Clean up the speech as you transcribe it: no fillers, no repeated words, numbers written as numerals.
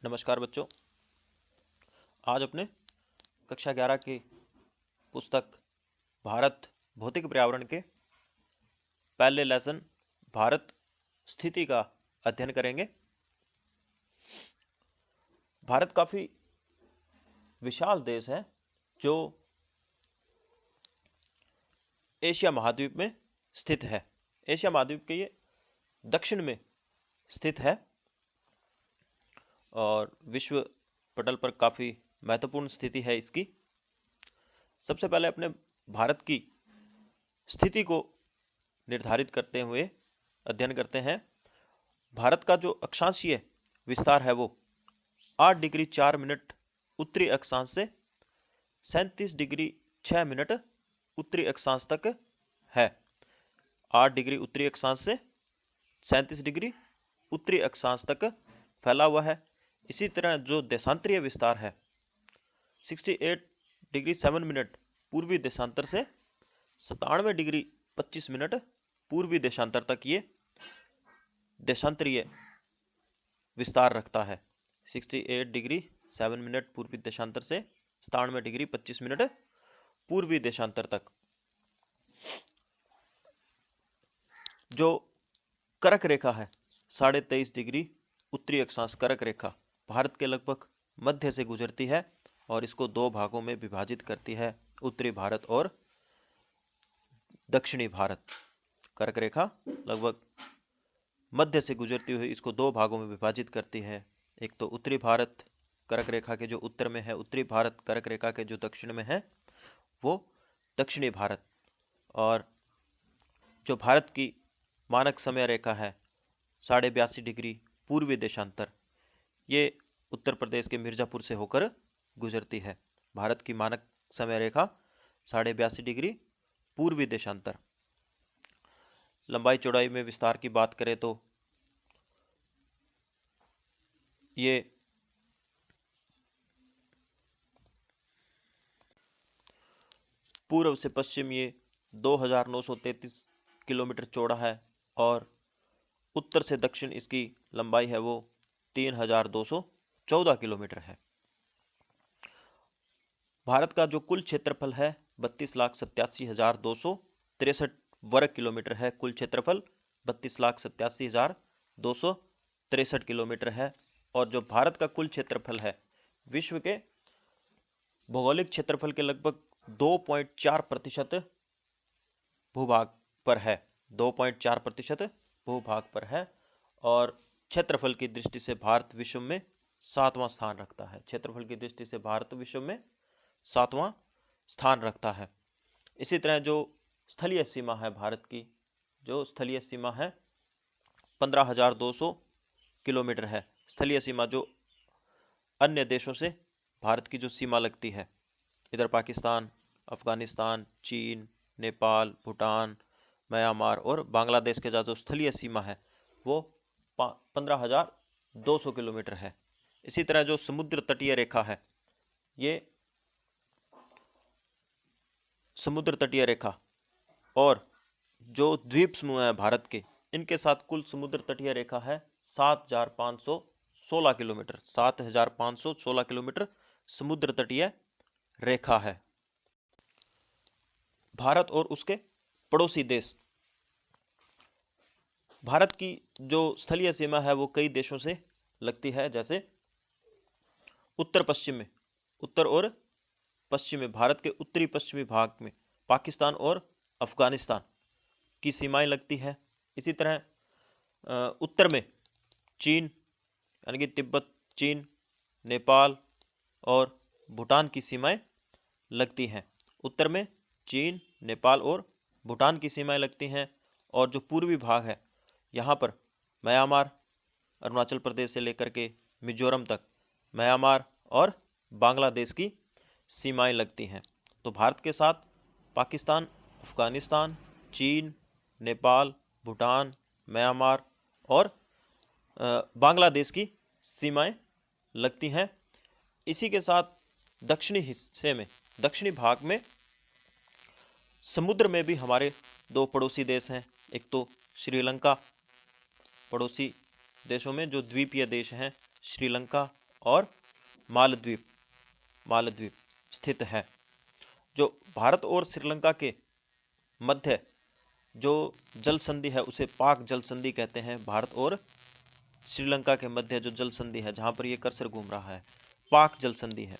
नमस्कार बच्चों। आज अपने कक्षा 11 की पुस्तक भारत भौतिक पर्यावरण के पहले लेसन भारत स्थिति का अध्ययन करेंगे। भारत काफ़ी विशाल देश है जो एशिया महाद्वीप में स्थित है। एशिया महाद्वीप के ये दक्षिण में स्थित है और विश्व पटल पर काफ़ी महत्वपूर्ण स्थिति है इसकी। सबसे पहले अपने भारत की स्थिति को निर्धारित करते हुए अध्ययन करते हैं। भारत का जो अक्षांशीय विस्तार है वो 8 डिग्री 4 मिनट उत्तरी अक्षांश से 37 डिग्री 6 मिनट उत्तरी अक्षांश तक है। 8 डिग्री उत्तरी अक्षांश से 37 डिग्री उत्तरी अक्षांश तक फैला हुआ है। इसी तरह जो देशांतरीय विस्तार है 68 डिग्री 7 मिनट पूर्वी देशांतर से 97 डिग्री 25 मिनट पूर्वी देशांतर तक ये देशांतरीय विस्तार रखता है। 68 डिग्री 7 मिनट पूर्वी देशांतर से 97 डिग्री 25 मिनट पूर्वी देशांतर तक। जो कर्क रेखा है 23.5 डिग्री उत्तरी अक्षांश कर्क रेखा भारत के लगभग मध्य से गुजरती है और इसको दो भागों में विभाजित करती है, उत्तरी भारत और दक्षिणी भारत। कर्क रेखा लगभग मध्य से गुजरती हुई इसको दो भागों में विभाजित करती है। एक तो उत्तरी भारत कर्क रेखा के जो उत्तर में है, उत्तरी भारत कर्क रेखा के जो दक्षिण में है वो दक्षिणी भारत। और जो भारत की मानक समय रेखा है 82.5 डिग्री पूर्वी देशांतर, ये उत्तर प्रदेश के मिर्जापुर से होकर गुजरती है। भारत की मानक समय रेखा 82.5 डिग्री पूर्वी देशांतर। लंबाई चौड़ाई में विस्तार की बात करें तो ये पूर्व से पश्चिम ये 2933 किलोमीटर चौड़ा है और उत्तर से दक्षिण इसकी लंबाई है वो 3214 किलोमीटर है। भारत का जो कुल क्षेत्रफल है 32,87,263 वर्ग किलोमीटर है। कुल क्षेत्रफल 32,87,263 किलोमीटर है। और जो भारत का कुल क्षेत्रफल है विश्व के भौगोलिक क्षेत्रफल के लगभग 2.4% भूभाग पर है। 2.4% भूभाग पर है और क्षेत्रफल की दृष्टि से भारत विश्व में 7वां स्थान रखता है। क्षेत्रफल की दृष्टि से भारत विश्व में 7वां स्थान रखता है। इसी तरह जो स्थलीय सीमा है भारत की, जो स्थलीय सीमा है 15,200 किलोमीटर है। स्थलीय सीमा जो अन्य देशों से भारत की जो सीमा लगती है, इधर पाकिस्तान, अफगानिस्तान, चीन, नेपाल, भूटान, म्यांमार और बांग्लादेश के जो स्थलीय सीमा है वो 15,200 किलोमीटर है। इसी तरह जो समुद्र तटीय रेखा है, ये समुद्र तटीय रेखा और जो द्वीप समूह है भारत के, इनके साथ कुल समुद्र तटीय रेखा है 7,516 किलोमीटर। 7,516 किलोमीटर समुद्र तटीय रेखा है। भारत और उसके पड़ोसी देश। भारत की जो स्थलीय सीमा है वो कई देशों से लगती है, जैसे उत्तर पश्चिम में, उत्तर और पश्चिम में भारत के उत्तरी पश्चिमी भाग में पाकिस्तान और अफगानिस्तान की सीमाएं लगती है। इसी तरह उत्तर में चीन यानी कि तिब्बत, चीन, नेपाल और भूटान की सीमाएं लगती हैं। उत्तर में चीन, नेपाल और भूटान की सीमाएं लगती हैं। और जो पूर्वी भाग है यहाँ पर म्यांमार, अरुणाचल प्रदेश से लेकर के मिजोरम तक म्यांमार और बांग्लादेश की सीमाएं लगती हैं। तो भारत के साथ पाकिस्तान, अफगानिस्तान, चीन, नेपाल, भूटान, म्यांमार और बांग्लादेश की सीमाएं लगती हैं। इसी के साथ दक्षिणी हिस्से में, दक्षिणी भाग में समुद्र में भी हमारे दो पड़ोसी देश हैं। एक तो श्रीलंका, पड़ोसी देशों में जो द्वीपीय देश हैं श्रीलंका और मालदीव मालदीव स्थित है। जो भारत और श्रीलंका के मध्य जो जल संधि है उसे पाक जल संधि कहते हैं। भारत और श्रीलंका के मध्य जो जल संधि है, जहां पर ये कर्सर घूम रहा है, पाक जल संधि है।